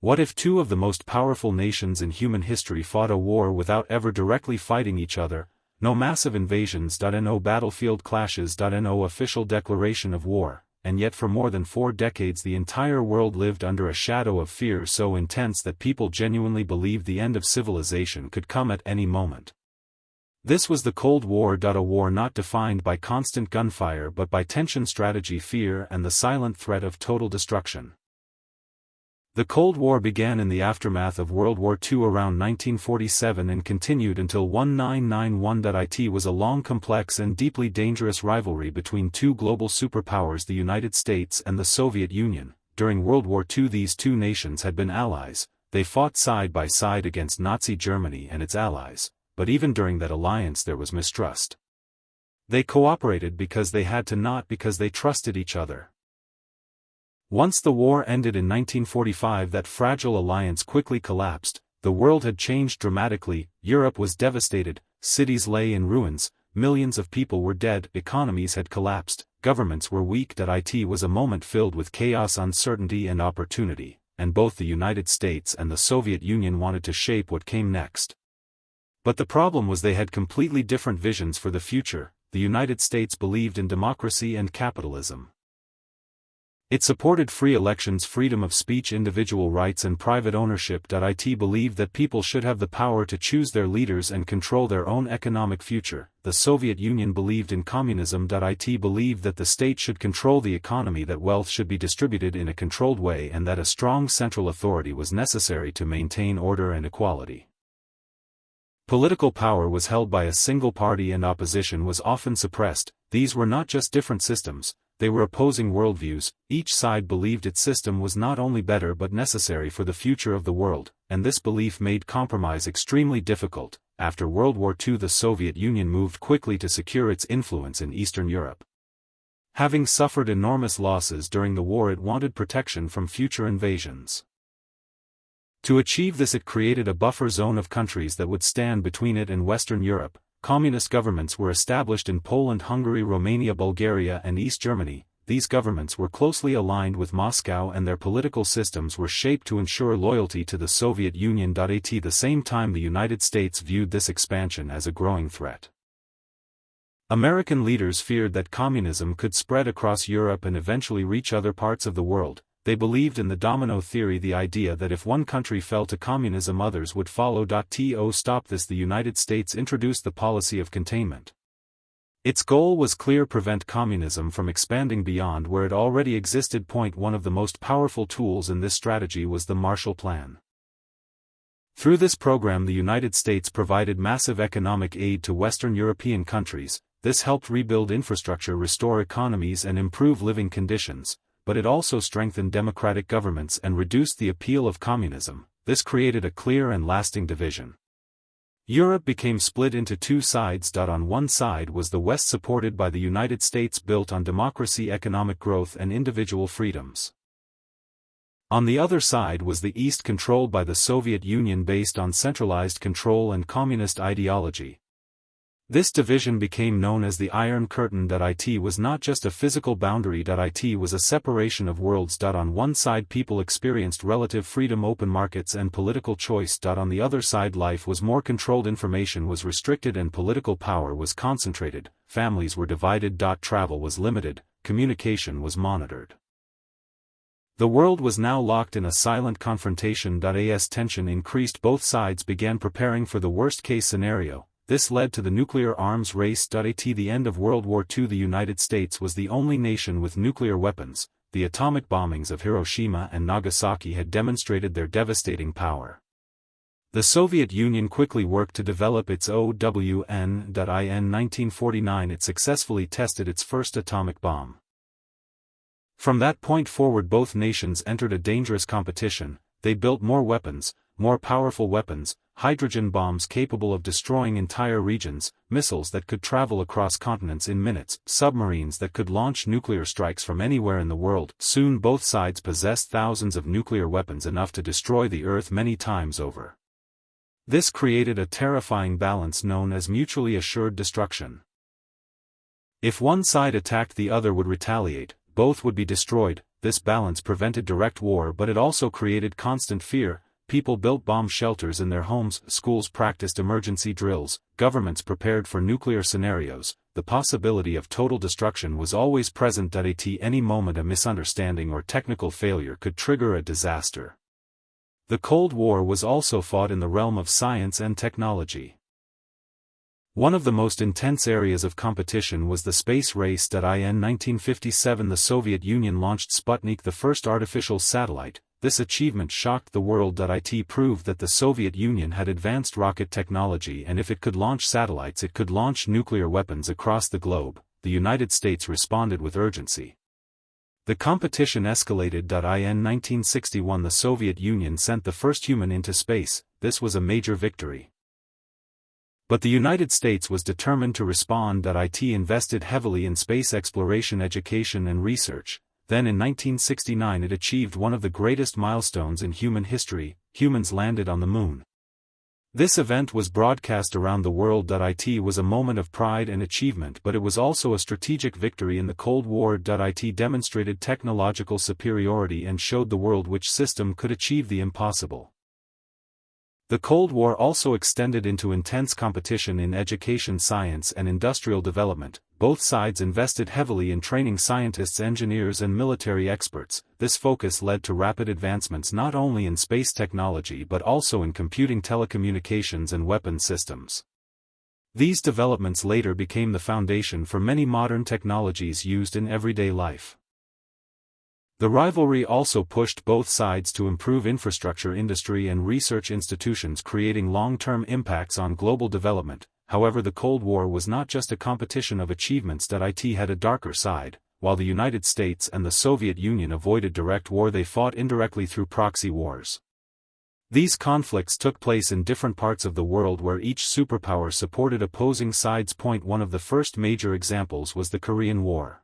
What if two of the most powerful nations in human history fought a war without ever directly fighting each other? No massive invasions. No battlefield clashes. No official declaration of war, and yet for more than 4 decades the entire world lived under a shadow of fear so intense that people genuinely believed the end of civilization could come at any moment. This was the Cold War. A war not defined by constant gunfire but by tension, strategy, fear, and the silent threat of total destruction. The Cold War began in the aftermath of World War II around 1947 and continued until 1991. It was a long, complex and deeply dangerous rivalry between two global superpowers, the United States and the Soviet Union. During World War II these two nations had been allies. They fought side by side against Nazi Germany and its allies, but even during that alliance there was mistrust. They cooperated because they had to, not because they trusted each other. Once the war ended in 1945, that fragile alliance quickly collapsed. The world had changed dramatically. Europe was devastated, cities lay in ruins, millions of people were dead, economies had collapsed, governments were weak. It was a moment filled with chaos, uncertainty and opportunity, and both the United States and the Soviet Union wanted to shape what came next. But the problem was they had completely different visions for the future. The United States believed in democracy and capitalism. It supported free elections, freedom of speech, individual rights and private ownership. It believed that people should have the power to choose their leaders and control their own economic future. The Soviet Union believed in communism. It believed that the state should control the economy, that wealth should be distributed in a controlled way, and that a strong central authority was necessary to maintain order and equality. Political power was held by a single party and opposition was often suppressed. These were not just different systems, they were opposing worldviews. Each side believed its system was not only better but necessary for the future of the world, and this belief made compromise extremely difficult. After World War II, the Soviet Union moved quickly to secure its influence in Eastern Europe. Having suffered enormous losses during the war, it wanted protection from future invasions. To achieve this, it created a buffer zone of countries that would stand between it and Western Europe. Communist governments were established in Poland, Hungary, Romania, Bulgaria and East Germany. These governments were closely aligned with Moscow and their political systems were shaped to ensure loyalty to the Soviet Union. At the same time, the United States viewed this expansion as a growing threat. American leaders feared that communism could spread across Europe and eventually reach other parts of the world. They believed in the domino theory, the idea that if one country fell to communism others would follow. To stop this, the United States introduced the policy of containment. Its goal was clear: prevent communism from expanding beyond where it already existed. One of the most powerful tools in this strategy was the Marshall Plan. Through this program, the United States provided massive economic aid to Western European countries. This helped rebuild infrastructure, restore economies and improve living conditions. But it also strengthened democratic governments and reduced the appeal of communism. This created a clear and lasting division. Europe became split into two sides. On one side was the West, supported by the United States, built on democracy, economic growth and individual freedoms. On the other side was the East, controlled by the Soviet Union, based on centralized control and communist ideology. This division became known as the Iron Curtain. It was not just a physical boundary. It was a separation of worlds. On one side people experienced relative freedom, open markets and political choice. On the other side life was more controlled, information was restricted and political power was concentrated. Families were divided. Travel was limited, communication was monitored. The world was now locked in a silent confrontation. As tension increased, both sides began preparing for the worst-case scenario. This led to the nuclear arms race. At the end of World War II, the United States was the only nation with nuclear weapons. The atomic bombings of Hiroshima and Nagasaki had demonstrated their devastating power. The Soviet Union quickly worked to develop its OWN. In 1949 it successfully tested its first atomic bomb. From that point forward, both nations entered a dangerous competition. They built more weapons, more powerful weapons, hydrogen bombs capable of destroying entire regions, missiles that could travel across continents in minutes, submarines that could launch nuclear strikes from anywhere in the world. Soon both sides possessed thousands of nuclear weapons, enough to destroy the Earth many times over. This created a terrifying balance known as mutually assured destruction. If one side attacked, the other would retaliate, both would be destroyed. this balance prevented direct war, but it also created constant fear. People built bomb shelters in their homes, schools practiced emergency drills, governments prepared for nuclear scenarios. The possibility of total destruction was always present. At any moment a misunderstanding or technical failure could trigger a disaster. The Cold War was also fought in the realm of science and technology. One of the most intense areas of competition was the space race. In 1957 the Soviet Union launched Sputnik, the first artificial satellite. This achievement shocked the world. It proved that the Soviet Union had advanced rocket technology, and if it could launch satellites it could launch nuclear weapons across the globe. The United States responded with urgency. The competition escalated. In 1961 the Soviet Union sent the first human into space. This was a major victory. But the United States was determined to respond. It invested heavily in space exploration, education and research. Then in 1969 it achieved one of the greatest milestones in human history: humans landed on the moon. This event was broadcast around the world. It was a moment of pride and achievement, but it was also a strategic victory in the Cold War. It demonstrated technological superiority and showed the world which system could achieve the impossible. The Cold War also extended into intense competition in education, science and industrial development. Both sides invested heavily in training scientists, engineers and military experts. This focus led to rapid advancements not only in space technology but also in computing, telecommunications and weapon systems. These developments later became the foundation for many modern technologies used in everyday life. The rivalry also pushed both sides to improve infrastructure, industry and research institutions, creating long-term impacts on global development. However, the Cold War was not just a competition of achievements. It had a darker side. While the United States and the Soviet Union avoided direct war, they fought indirectly through proxy wars. These conflicts took place in different parts of the world where each superpower supported opposing sides. One of the first major examples was the Korean War.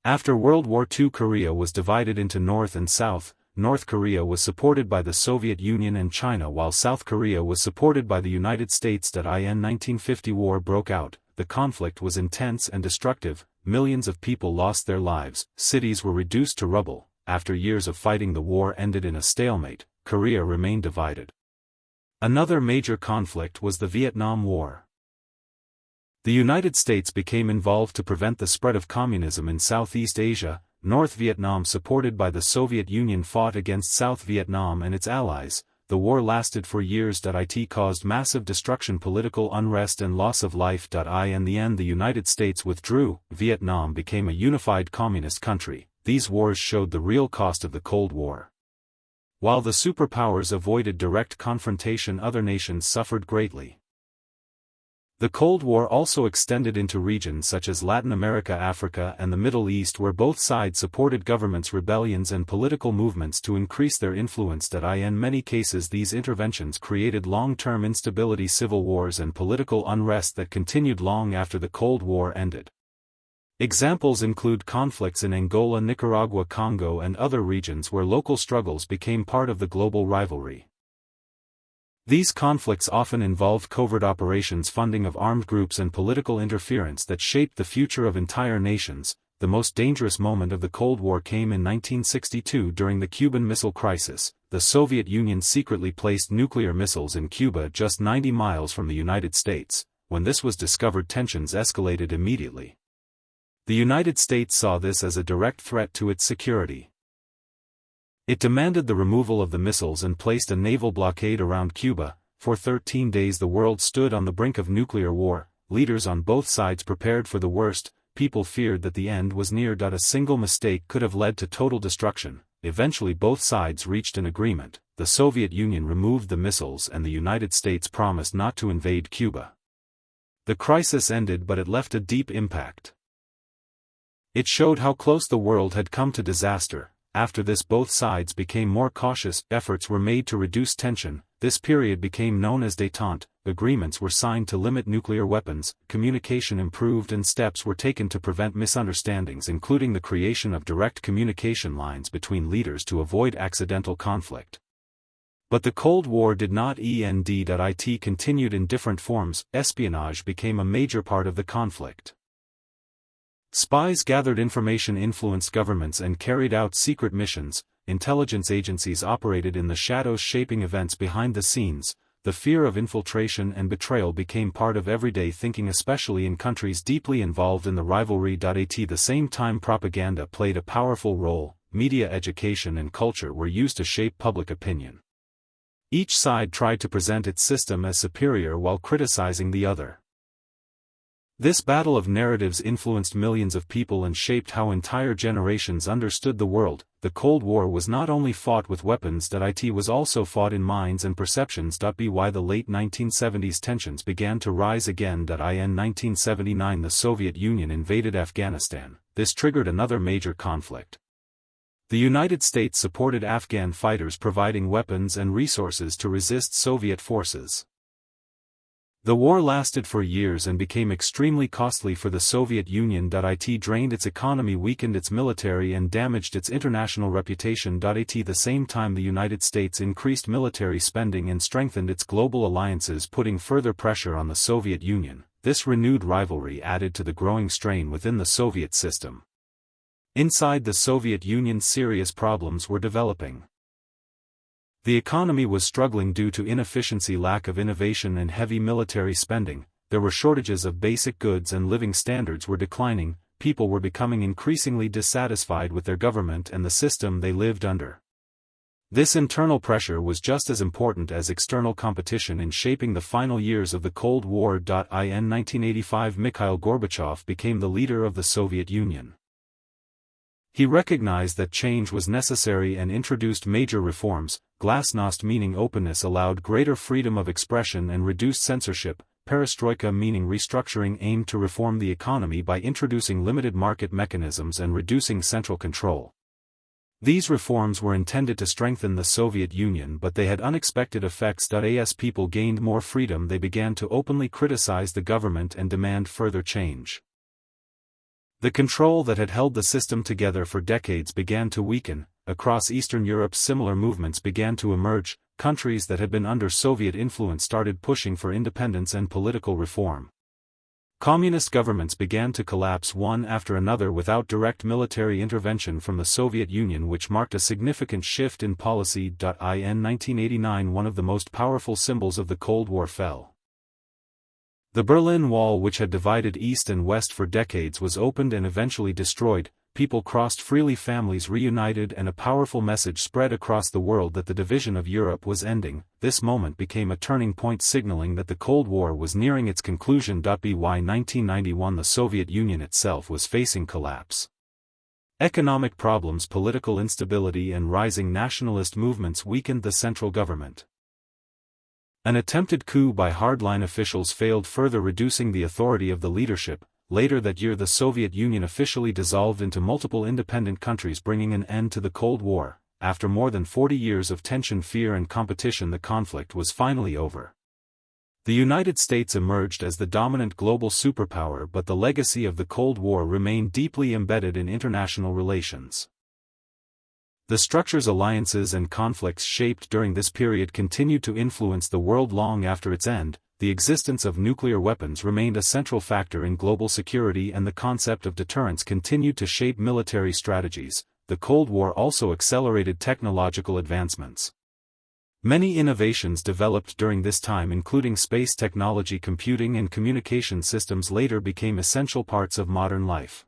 After World War II, Korea was divided into North and South. North Korea was supported by the Soviet Union and China, while South Korea was supported by the United States. In 1950 war broke out. The conflict was intense and destructive. Millions of people lost their lives, cities were reduced to rubble. After years of fighting, the war ended in a stalemate. Korea remained divided. Another major conflict was the Vietnam War. The United States became involved to prevent the spread of communism in Southeast Asia. North Vietnam, supported by the Soviet Union, fought against South Vietnam and its allies. The war lasted for years. It caused massive destruction, political unrest and loss of life. In the end the United States withdrew. Vietnam became a unified communist country. These wars showed the real cost of the Cold War. While the superpowers avoided direct confrontation, other nations suffered greatly. The Cold War also extended into regions such as Latin America, Africa and the Middle East, where both sides supported governments, rebellions and political movements to increase their influence. In many cases these interventions created long-term instability, civil wars and political unrest that continued long after the Cold War ended. Examples include conflicts in Angola, Nicaragua, Congo and other regions where local struggles became part of the global rivalry. These conflicts often involved covert operations, funding of armed groups and political interference that shaped the future of entire nations. The most dangerous moment of the Cold War came in 1962 during the Cuban Missile Crisis. The Soviet Union secretly placed nuclear missiles in Cuba, just 90 miles from the United States. When this was discovered, tensions escalated immediately. The United States saw this as a direct threat to its security. It demanded the removal of the missiles and placed a naval blockade around Cuba. For 13 days the world stood on the brink of nuclear war. Leaders on both sides prepared for the worst. People feared that the end was near. A single mistake could have led to total destruction. Eventually both sides reached an agreement. The Soviet Union removed the missiles and the United States promised not to invade Cuba. The crisis ended, but it left a deep impact. It showed how close the world had come to disaster. After this both sides became more cautious. Efforts were made to reduce tension. This period became known as détente. Agreements were signed to limit nuclear weapons, communication improved and steps were taken to prevent misunderstandings, including the creation of direct communication lines between leaders to avoid accidental conflict. But the Cold War did not end. It continued in different forms. Espionage became a major part of the conflict. Spies gathered information, influenced governments, and carried out secret missions. Intelligence agencies operated in the shadows, shaping events behind the scenes. The fear of infiltration and betrayal became part of everyday thinking, especially in countries deeply involved in the rivalry. At the same time, propaganda played a powerful role. Media, education, and culture were used to shape public opinion. Each side tried to present its system as superior while criticizing the other. This battle of narratives influenced millions of people and shaped how entire generations understood the world. The Cold War was not only fought with weapons, it was also fought in minds and perceptions. By the late 1970s, tensions began to rise again. In 1979, the Soviet Union invaded Afghanistan. This triggered another major conflict. The United States supported Afghan fighters, providing weapons and resources to resist Soviet forces. The war lasted for years and became extremely costly for the Soviet Union. It drained its economy, weakened its military, and damaged its international reputation. At the same time, the United States increased military spending and strengthened its global alliances, putting further pressure on the Soviet Union. This renewed rivalry added to the growing strain within the Soviet system. Inside the Soviet Union, serious problems were developing. The economy was struggling due to inefficiency, lack of innovation, and heavy military spending. There were shortages of basic goods and living standards were declining. People were becoming increasingly dissatisfied with their government and the system they lived under. This internal pressure was just as important as external competition in shaping the final years of the Cold War. In 1985, Mikhail Gorbachev became the leader of the Soviet Union. He recognized that change was necessary and introduced major reforms. Glasnost, meaning openness, allowed greater freedom of expression and reduced censorship. Perestroika, meaning restructuring, aimed to reform the economy by introducing limited market mechanisms and reducing central control. These reforms were intended to strengthen the Soviet Union, but they had unexpected effects. As people gained more freedom, they began to openly criticize the government and demand further change. The control that had held the system together for decades began to weaken. Across Eastern Europe, similar movements began to emerge. Countries that had been under Soviet influence started pushing for independence and political reform. Communist governments began to collapse one after another without direct military intervention from the Soviet Union, which marked a significant shift in policy. In 1989, one of the most powerful symbols of the Cold War fell. The Berlin Wall, which had divided East and West for decades, was opened and eventually destroyed. People crossed freely, families reunited, and a powerful message spread across the world that the division of Europe was ending. This moment became a turning point, signaling that the Cold War was nearing its conclusion. By 1991, the Soviet Union itself was facing collapse. Economic problems, political instability, and rising nationalist movements weakened the central government. An attempted coup by hardline officials failed, further reducing the authority of the leadership. Later that year, the Soviet Union officially dissolved into multiple independent countries, bringing an end to the Cold War. After more than 40 years of tension, fear, and competition, the conflict was finally over. The United States emerged as the dominant global superpower, but the legacy of the Cold War remained deeply embedded in international relations. The structures, alliances, and conflicts shaped during this period continued to influence the world long after its end. The existence of nuclear weapons remained a central factor in global security, and the concept of deterrence continued to shape military strategies. The Cold War also accelerated technological advancements. Many innovations developed during this time, including space technology, computing, and communication systems, later became essential parts of modern life.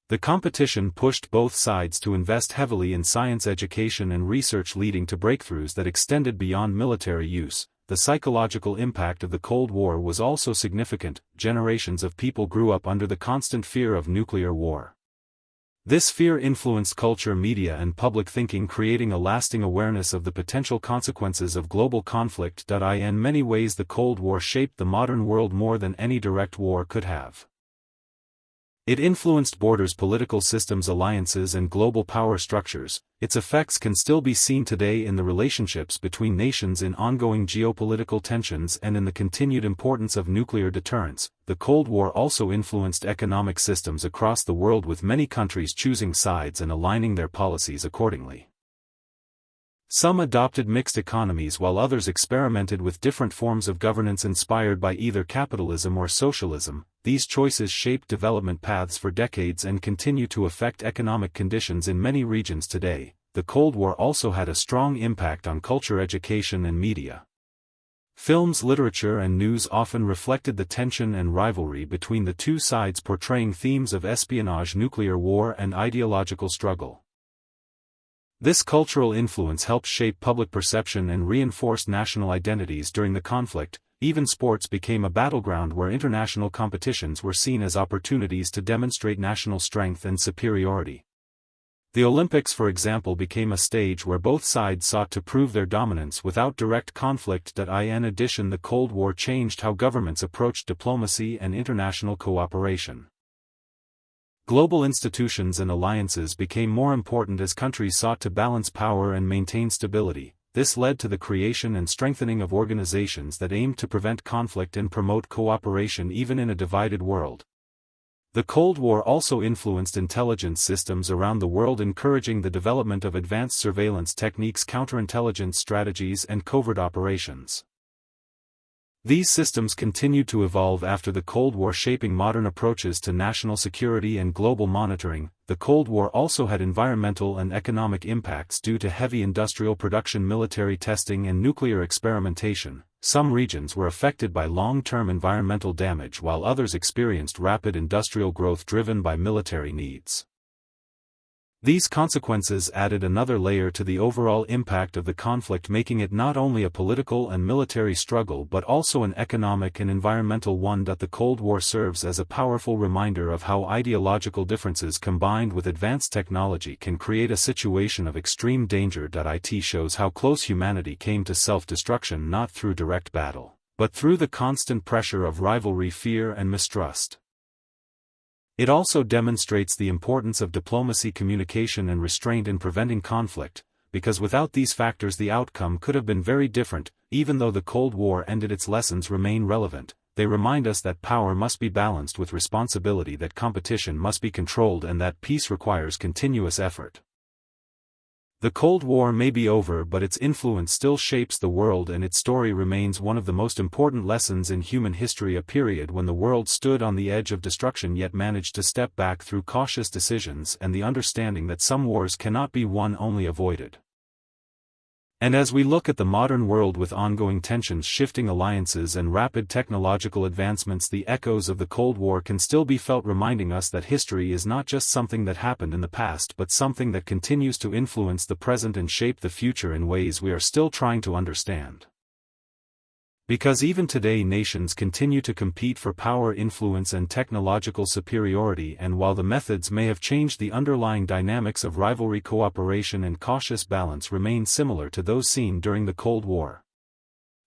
The competition pushed both sides to invest heavily in science education and research, leading to breakthroughs that extended beyond military use. The psychological impact of the Cold War was also significant. Generations of people grew up under the constant fear of nuclear war. This fear influenced culture, media, and public thinking, creating a lasting awareness of the potential consequences of global conflict. In many ways, the Cold War shaped the modern world more than any direct war could have. It influenced borders, political systems, alliances, and global power structures. Its effects can still be seen today in the relationships between nations, in ongoing geopolitical tensions, and in the continued importance of nuclear deterrence. The Cold War also influenced economic systems across the world, with many countries choosing sides and aligning their policies accordingly. Some adopted mixed economies while others experimented with different forms of governance inspired by either capitalism or socialism. These choices shaped development paths for decades and continue to affect economic conditions in many regions today. The Cold War also had a strong impact on culture, education, and media. Films, literature, and news often reflected the tension and rivalry between the two sides, portraying themes of espionage, nuclear war, and ideological struggle. This cultural influence helped shape public perception and reinforced national identities during the conflict. Even sports became a battleground where international competitions were seen as opportunities to demonstrate national strength and superiority. The Olympics, for example, became a stage where both sides sought to prove their dominance without direct conflict. In addition, the Cold War changed how governments approached diplomacy and international cooperation. Global institutions and alliances became more important as countries sought to balance power and maintain stability. This led to the creation and strengthening of organizations that aimed to prevent conflict and promote cooperation even in a divided world. The Cold War also influenced intelligence systems around the world, encouraging the development of advanced surveillance techniques, counterintelligence strategies, and covert operations. These systems continued to evolve after the Cold War, shaping modern approaches to national security and global monitoring. The Cold War also had environmental and economic impacts due to heavy industrial production, military testing, and nuclear experimentation. Some regions were affected by long-term environmental damage while others experienced rapid industrial growth driven by military needs. These consequences added another layer to the overall impact of the conflict, making it not only a political and military struggle but also an economic and environmental one. The Cold War serves as a powerful reminder of how ideological differences combined with advanced technology can create a situation of extreme danger. It shows how close humanity came to self-destruction not through direct battle, but through the constant pressure of rivalry, fear, and mistrust. It also demonstrates the importance of diplomacy, communication, and restraint in preventing conflict, because without these factors the outcome could have been very different. Even though the Cold War ended, its lessons remain relevant. They remind us that power must be balanced with responsibility, that competition must be controlled, and that peace requires continuous effort. The Cold War may be over, but its influence still shapes the world, and its story remains one of the most important lessons in human history, a period when the world stood on the edge of destruction yet managed to step back through cautious decisions and the understanding that some wars cannot be won, only avoided. And as we look at the modern world with ongoing tensions, shifting alliances, and rapid technological advancements, the echoes of the Cold War can still be felt, reminding us that history is not just something that happened in the past but something that continues to influence the present and shape the future in ways we are still trying to understand. Because even today nations continue to compete for power, influence, and technological superiority, and while the methods may have changed, the underlying dynamics of rivalry, cooperation, and cautious balance remain similar to those seen during the Cold War.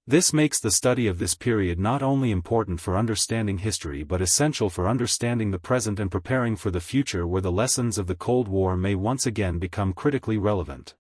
This makes the study of this period not only important for understanding history but essential for understanding the present and preparing for the future, where the lessons of the Cold War may once again become critically relevant.